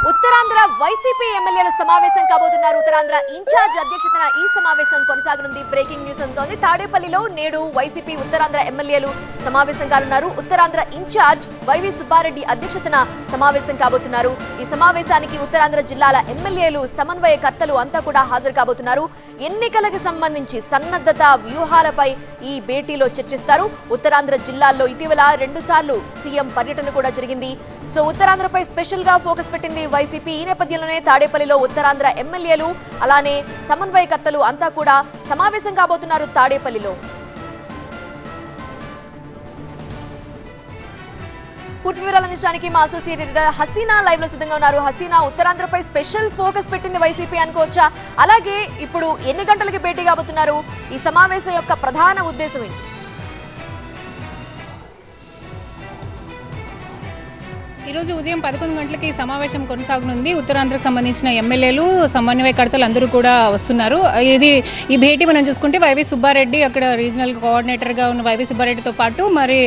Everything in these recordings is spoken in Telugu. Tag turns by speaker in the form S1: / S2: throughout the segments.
S1: ఉత్తరాంధ్ర వైసీపీ ఎమ్మెల్యేలు సమావేశం కాబోతున్నారు. ఉత్తరాంధ్ర ఇన్ఛార్జ్ అధ్యక్షతన ఈ సమావేశం కొనసాగనుంది. Breaking news అంతోంది. తాడేపల్లిలో నేడు వైసీపీ ఉత్తరాంధ్ర ఎమ్మెల్యేలు సమావేశం కానున్నారు. ఉత్తరాంధ్ర ఇన్ఛార్జ్ వైవి సుబ్బారెడ్డి అధ్యక్షతన సమావేశం కాబోతున్నారు. ఈ సమావేశానికి ఉత్తరాంధ్ర జిల్లాల ఎమ్మెల్యేలు, సమన్వయకర్తలు అంతా కూడా హాజరు కాబోతున్నారు. ఎన్నికలకు సంబంధించి సన్నద్ధత వ్యూహాలపై ఈ భేటీలో చర్చిస్తారు. ఉత్తరాంధ్ర జిల్లాల్లో ఇటీవల 2 సార్లు సీఎం పర్యటన కూడా జరిగింది. సో ఉత్తరాంధ్రపై స్పెషల్ గా ఫోకస్ పెట్టింది వైసీపీ. ఈ నేపథ్యంలోనే తాడేపల్లిలో ఉత్తరాంధ్ర ఎమ్మెల్యేలు అలానే సమన్వయకర్తలు అంతా కూడా సమావేశం కాబోతున్నారు తాడేపల్లిలో. పూర్తి వివరాలు అందించడానికి మా అసోసియేట్ ఎడిటర్ హసీనా లైవ్ లో సిద్ధంగా ఉన్నారు. హసీనా, ఉత్తరాంధ్రపై స్పెషల్ ఫోకస్ పెట్టింది వైసీపీ అనుకోవచ్చా? అలాగే ఇప్పుడు ఎన్ని గంటలకి భేటీ కాబోతున్నారు? ఈ సమావేశం యొక్క ప్రధాన ఉద్దేశం ఏంటి?
S2: ఈరోజు ఉదయం 11 గంటలకి ఈ సమావేశం కొనసాగనుంది. ఉత్తరాంధ్రకు సంబంధించిన ఎమ్మెల్యేలు, సమన్వయకర్తలు అందరూ కూడా వస్తున్నారు. ఈ భేటీ మనం చూసుకుంటే వైవి సుబ్బారెడ్డి, అక్కడ రీజనల్ కోఆర్డినేటర్గా ఉన్న వైవి సుబ్బారెడ్డితో పాటు మరి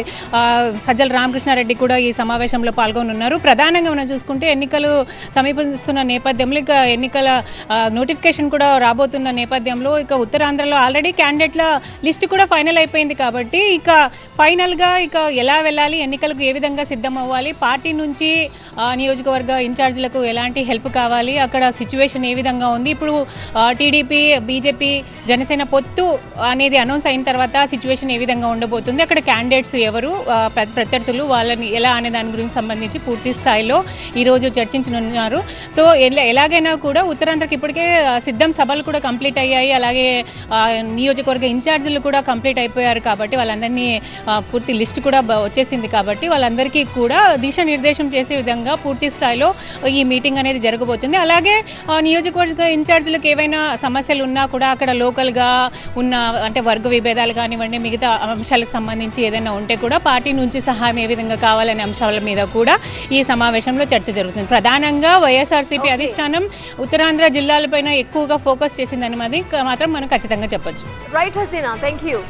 S2: సజ్జల రామకృష్ణారెడ్డి కూడా ఈ సమావేశంలో పాల్గొనున్నారు. ప్రధానంగా మనం చూసుకుంటే ఎన్నికలు సమీపిస్తున్న నేపథ్యంలో, ఇక ఎన్నికల నోటిఫికేషన్ కూడా రాబోతున్న నేపథ్యంలో, ఇక ఉత్తరాంధ్రలో ఆల్రెడీ క్యాండిడేట్ల లిస్టు కూడా ఫైనల్ అయిపోయింది కాబట్టి ఇక ఫైనల్గా ఇక ఎలా వెళ్ళాలి, ఎన్నికలకు ఏ విధంగా సిద్ధం అవ్వాలి, పార్టీ నుంచి నియోజకవర్గ ఇన్ఛార్జీలకు ఎలాంటి హెల్ప్ కావాలి, అక్కడ సిచ్యువేషన్ ఏ విధంగా ఉంది, ఇప్పుడు టీడీపీ, బీజేపీ, జనసేన పొత్తు అనేది అనౌన్స్ అయిన తర్వాత సిచ్యువేషన్ ఏ విధంగా ఉండబోతుంది, అక్కడ క్యాండిడేట్స్ ఎవరు, ప్రత్యర్థులు, వాళ్ళని ఎలా అనే దాని గురించి సంబంధించి పూర్తి స్థాయిలో ఈరోజు చర్చించనున్నారు. సో ఎలాగైనా కూడా ఉత్తరాంధ్రకి ఇప్పటికే సిద్ధం సభలు కూడా కంప్లీట్ అయ్యాయి. అలాగే నియోజకవర్గ ఇన్ఛార్జీలు కూడా కంప్లీట్ అయిపోయారు కాబట్టి వాళ్ళందరినీ పూర్తి లిస్ట్ కూడా వచ్చేసింది కాబట్టి వాళ్ళందరికీ కూడా దిశానిర్దేశం చేసే విధంగా పూర్తి స్థాయిలో ఈ మీటింగ్ అనేది జరగబోతుంది. అలాగే నియోజకవర్గ ఇన్ఛార్జీలకు ఏవైనా సమస్యలు ఉన్నా కూడా అక్కడ లోకల్గా ఉన్న అంటే వర్గ విభేదాలు కానివ్వండి, మిగతా అంశాలకు సంబంధించి ఏదైనా ఉంటే కూడా పార్టీ నుంచి సహాయం ఏ విధంగా కావాలనే అంశాల మీద కూడా ఈ సమావేశంలో చర్చ జరుగుతుంది. ప్రధానంగా వైఎస్ఆర్సీపీ అధిష్టానం ఉత్తరాంధ్ర జిల్లాలపైన ఎక్కువగా ఫోకస్ చేసిందని మాత్రం మనం ఖచ్చితంగా చెప్పొచ్చు.
S1: Right Haseena, thank you.